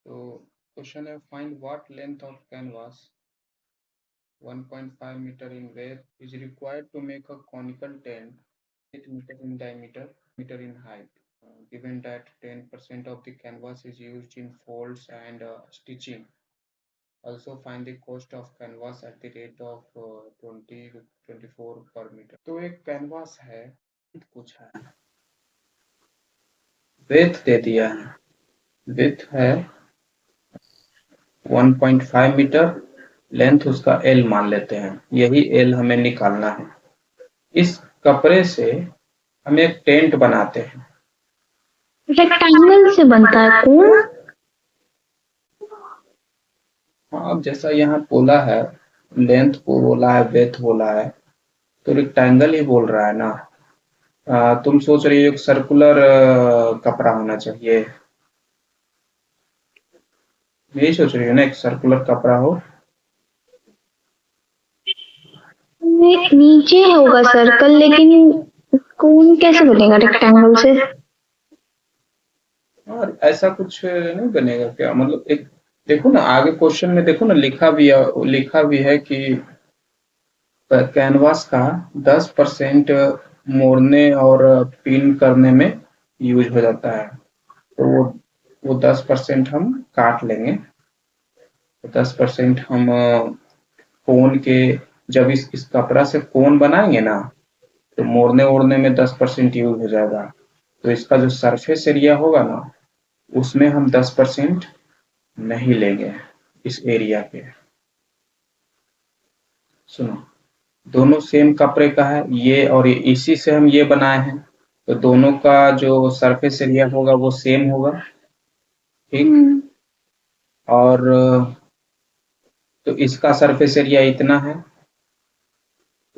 तो क्वेश्चन है, find what length of canvas 1.5 meter in width is required to make a conical tent 8 meter in diameter meter in height. Given that 10% of the canvas is used in folds and stitching. Also find the cost of canvas at the rate of 20-24 per meter. तो एक canvas है, पूछा है, width दे दिया है, width है 1.5 metre, length उसका L मान लेते हैं, यही एल हमें निकालना है। इस कपड़े से हम एक टेंट बनाते हैं। रेक्टेंगल से बनता है कौन? हाँ, अब जैसा यहाँ बोला है, लेंथ को बोला है, विड्थ बोला है, तो रेक्टेंगल ही बोल रहा है ना। तुम सोच रही हो एक सर्कुलर कपड़ा होना चाहिए, यही सोच रही हो ना, एक सर्कुलर कपड़ा हो। नीचे होगा सर्कल, लेकिन कौन कैसे बनेगा रेक्टेंगल से? और ऐसा कुछ नहीं बनेगा क्या? मतलब एक देखो ना, आगे क्वेश्चन में देखो ना, लिखा भी है कि कैनवास का 10% मोड़ने और पिन करने में यूज हो जाता है। तो वो 10% हम काट लेंगे, तो 10% हम कोन के, जब इस कपड़ा से कोन बनाएंगे ना, तो मोड़ने ओड़ने में 10% यूज हो जाएगा। तो इसका जो सरफेस एरिया होगा ना, उसमें हम 10% नहीं लेंगे इस एरिया पे। सुनो, दोनों सेम कपड़े का है ये, और ये इसी से हम ये बनाए हैं, तो दोनों का जो सरफेस एरिया होगा वो सेम होगा, ठीक। और तो इसका सरफेस एरिया इतना है,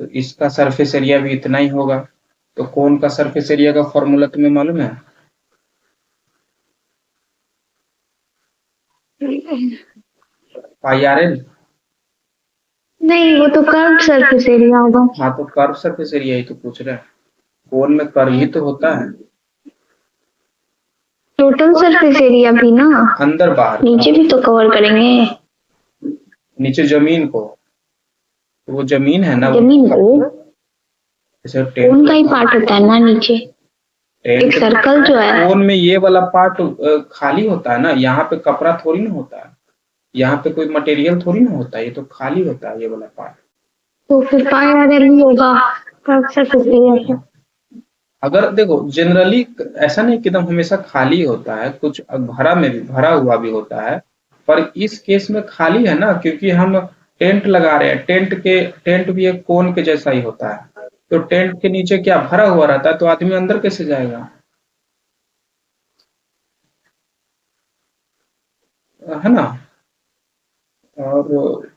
तो इसका सरफेस एरिया भी इतना ही होगा। तो कोन का सरफेस एरिया का फॉर्मूला तुम्हें मालूम है? पाई आर एल। नहीं, वो तो कर्व सरफेस एरिया होगा। हाँ, तो कर्व सरफेस एरिया ही तो पूछ रहे हैं, कोन में कर्व ही तो होता है। टोटल सरफेस एरिया भी ना, अंदर बाहर नीचे भी तो कवर करेंगे। नीचे जमीन को, तो वो जमीन है ना, जमीन को जैसे कोन का ही पार्ट होता है ना नीचे, एक सर्कल जो है। कोन में ये वाला पार्ट खाली होता है ना, यहाँ पे कपड़ा थोड़ी ना होता है, यहाँ पे कोई मटेरियल थोड़ी ना होता है, ये तो खाली होता है ये वाला पार्ट। तो फिर पाई आर एल ही होगा कर्व सरफेस एरिया से। अगर देखो, जनरली ऐसा नहीं कि एकदम हमेशा खाली होता है, कुछ भरा में भी, भरा हुआ भी होता है, पर इस केस में खाली है ना, क्योंकि हम टेंट लगा रहे हैं। टेंट भी एक कोन के जैसा ही होता है, तो टेंट के नीचे क्या भरा हुआ रहता है, तो आदमी अंदर कैसे जाएगा, है ना। और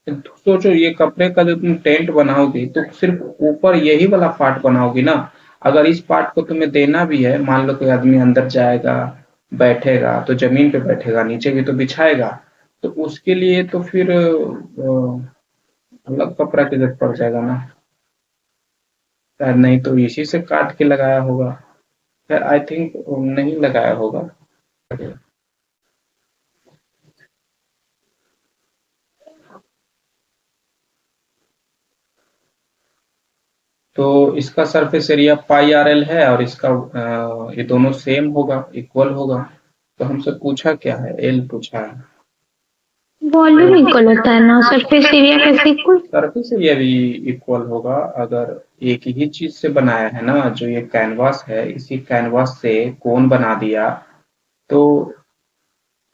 सोचो, ये कपड़े का जो तुम टेंट बनाओगी, तो सिर्फ ऊपर यही वाला पार्ट बनाओगी ना। अगर इस पार्ट को तुम्हें देना भी है, मान लो कोई आदमी अंदर जाएगा, बैठेगा, तो जमीन पे बैठेगा, नीचे भी तो बिछाएगा, तो उसके लिए तो फिर अलग कपड़ा की जरूरत पड़ जाएगा ना। शायद नहीं तो इसी से काट के लगाया होगा, खैर आई थिंक नहीं लगाया होगा। तो इसका surface area pi R L है, और इसका ये दोनों सेम होगा, इक्वल होगा। तो हमसे पूछा क्या है? एल पूछा है। वॉल्यूम इक्वल होता है ना, सरफेस एरिया कैसे इक्वल? सरफेस एरिया भी इक्वल होगा, अगर एक ही चीज से बनाया है ना, जो ये कैनवास है, इसी कैनवास से कोन बना दिया, तो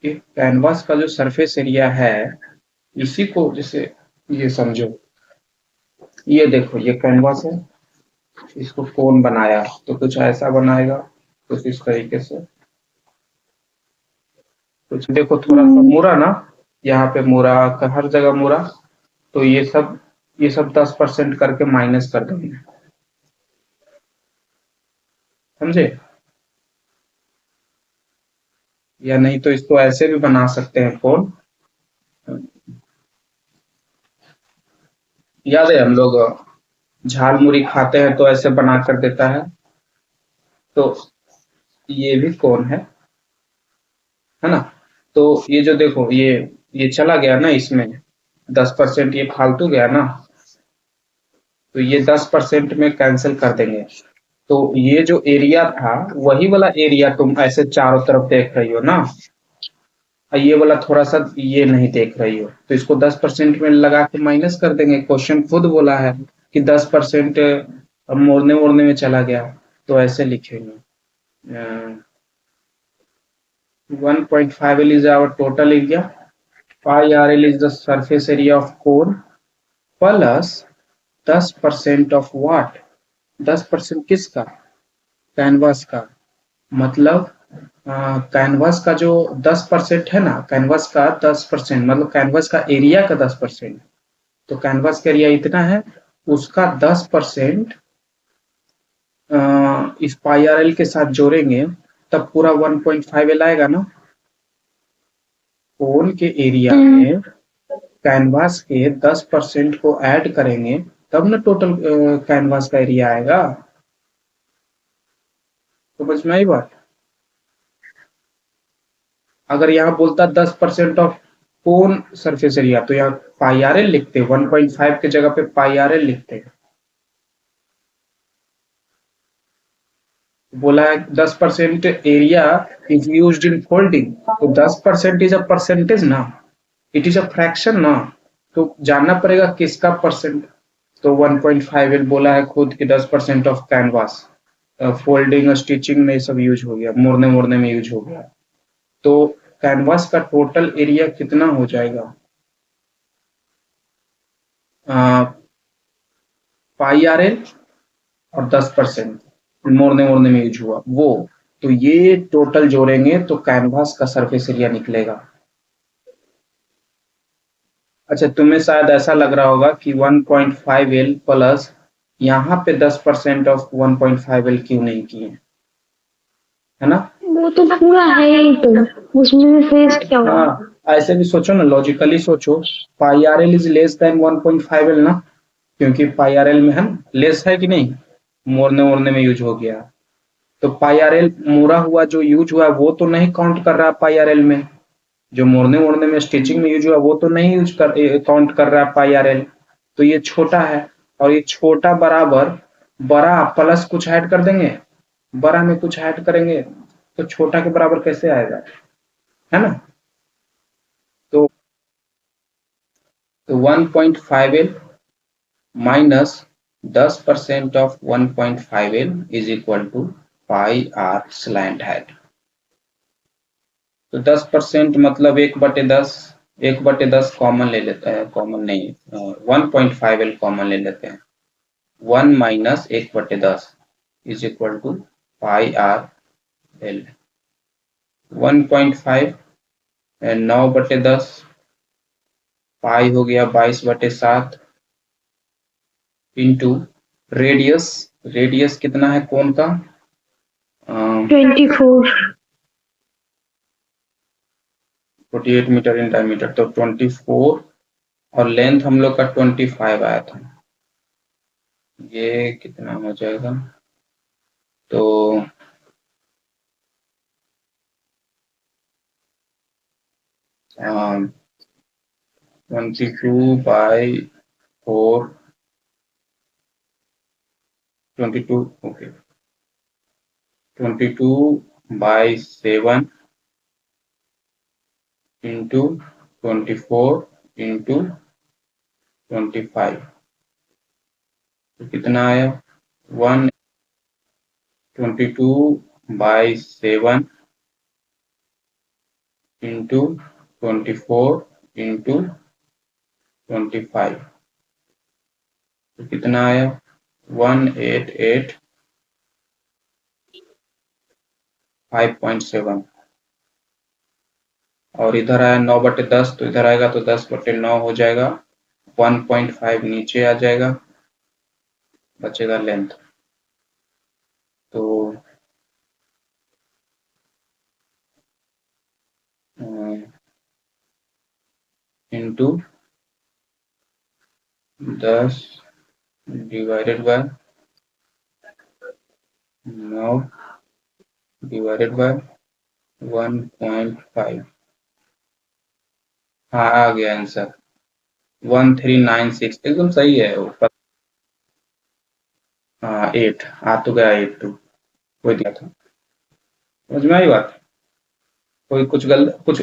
ये कैनवास का जो सरफेस एरिया है, इसी को जैसे ये समझो, ये देखो, ये कैनवास है, इसको कोन बनाया, तो कुछ ऐसा बनाएगा, कुछ इस तरीके से, कुछ देखो थोड़ा सा मुड़ा ना, यहाँ पे मुड़ा, हर जगह मुड़ा, तो ये सब 10% करके माइनस कर देंगे, समझे? या नहीं तो इसको ऐसे भी बना सकते हैं कोन। याद है हम लोग झाल मुड़ी खाते हैं तो ऐसे बना कर देता है, तो ये भी कोन है है ना। तो ये जो देखो ये चला गया ना, इसमें 10% ये फालतू गया ना, तो ये 10% में कैंसिल कर देंगे। तो ये जो एरिया था वही वाला एरिया तुम ऐसे चारों तरफ देख रही हो ना, और ये वाला थोड़ा सा ये नहीं देख रही हो, तो इसको 10% में लगा के माइनस कर देंगे। क्वेश्चन खुद बोला है कि 10% मोड़ने मोड़ने में चला गया, तो ऐसे लिखेंगे 1.5L is our total area, pi RL is the surface area of cone, plus 10% of what, 10% किसका, कैनवास का। मतलब कैनवास का जो 10% है ना, कैनवास का 10% मतलब कैनवास का एरिया का 10%, तो कैनवास का एरिया इतना है, उसका 10% इस पाई आर एल के साथ जोड़ेंगे तब पूरा 1.5L आएगा ना। कोन के एरिया में कैनवास के 10% को ऐड करेंगे तब ना टोटल कैनवास का एरिया आएगा। तो समझ में आई बात। अगर यहाँ बोलता 10% ऑफ कोन सरफेस एरिया, तो यहाँ पाई आर एल लिखते, 1.5 के जगह पे पाई आर एल लिखते। बोला है 10% area is used in folding, तो 10% इज अ परसेंटेज ना, इट इज अ फ्रैक्शन ना, तो जानना पड़ेगा किसका परसेंट। तो 1.5 बोला है खुद कि 10% ऑफ कैनवास, फोल्डिंग स्टिचिंग में सब यूज हो गया, मोड़ने मोड़ने में यूज हो गया। तो कैनवास का टोटल एरिया कितना हो जाएगा, पाई आर एल और 10% मोड़ने मोड़ने में यूज हुआ वो, तो ये टोटल जोड़ेंगे तो कैनवास का सरफेस एरिया निकलेगा। अच्छा, तुम्हें शायद ऐसा लग रहा होगा कि 1.5L प्लस यहाँ पे 10% ऑफ 1.5L क्यों नहीं किए, है ना। वो तो पूरा है ही, तो उसमें फेस क्या हुआ। हाँ, ऐसे भी सोचो ना, लॉजिकली सोचो, pi R L is less than 1.5L ना, क्योंकि पाई आर एल में है ना, लेस है कि नहीं, मोड़ने मोड़ने में यूज हो गया। तो पाई आर एल मोड़ा हुआ जो यूज हुआ वो तो नहीं काउंट कर रहा पाई आर एल में, जो मोड़ने मोड़ने में स्टिचिंग में यूज हुआ वो तो नहीं यूज कर काउंट कर रहा पाई आर एल। तो ये छोटा है, और ये छोटा बराबर बड़ा प्लस कुछ ऐड कर देंगे, बड़ा में कुछ ऐड करेंगे, तो छोटा के बराबर कैसे आएगा, है ना। तो 1.5L minus 10% of 1.5L is equal to pi R slant height. तो 10% मतलब 1/10, 1/10 कॉमन ले लेते हैं, कॉमन नहीं, 1.5L कॉमन ले लेते हैं, 1 minus 1/10 is equal to pi R L. 1.5 9/10, pi हो गया 22/7 इंटू रेडियस, रेडियस कितना है कोन का, 24। 48 मीटर इन डायमीटर, तो 24, और लेंथ हम लोग का 25 आया था, ये कितना हो जाएगा, तो 22/4, 22, ओके, 22/7 इंटू 24/25, तो कितना आया, 22/7 इंटू 24/25, तो कितना आया, 188.5.7, और इधर आया 9/10, तो इधर आएगा तो 10/9 हो जाएगा, 1.5 नीचे आ जाएगा, बचेगा लेंथ। तो into 10 divided by 9 divided by 1.5। हाँ आ गया आंसर 1396 एकदम सही है वो। हाँ 8 आ तो गया 82 कोई दिया था। समझ में आई बात। कोई कुछ कुछ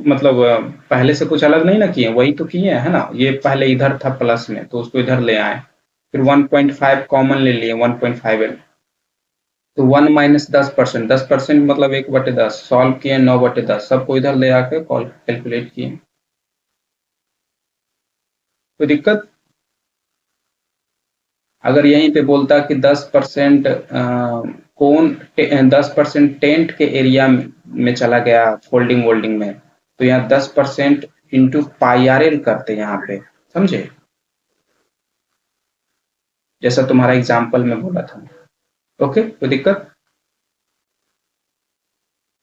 मतलब पहले से कुछ अलग नहीं ना किए, वही तो किए है ना। ये पहले इधर था प्लस में तो उसको इधर ले आए, फिर 1.5 कॉमन ले लिए 1.5 तो 1 माइनस 10%, 10% मतलब 1/10 सॉल्व किए 9/10 सबको इधर ले आके कैलकुलेट किए। कोई दिक्कत। अगर यहीं पे बोलता कि 10% कौन 10% टेंट के एरिया में चला गया फोल्डिंग वोल्डिंग में, तो यहाँ 10% इंटू पाई आर एल करते यहाँ पे, समझे, जैसा तुम्हारा एग्जाम्पल में बोला था। ओके कोई दिक्कत।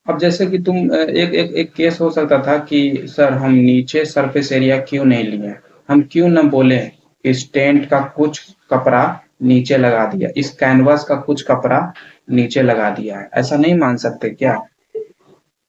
अब जैसे कि तुम एक केस हो सकता था कि सर हम नीचे सरफेस एरिया क्यों नहीं लिए, हम क्यों न बोले इस टेंट का कुछ कपड़ा नीचे लगा दिया, इस कैनवास का कुछ कपड़ा नीचे लगा दिया है, ऐसा नहीं मान सकते क्या।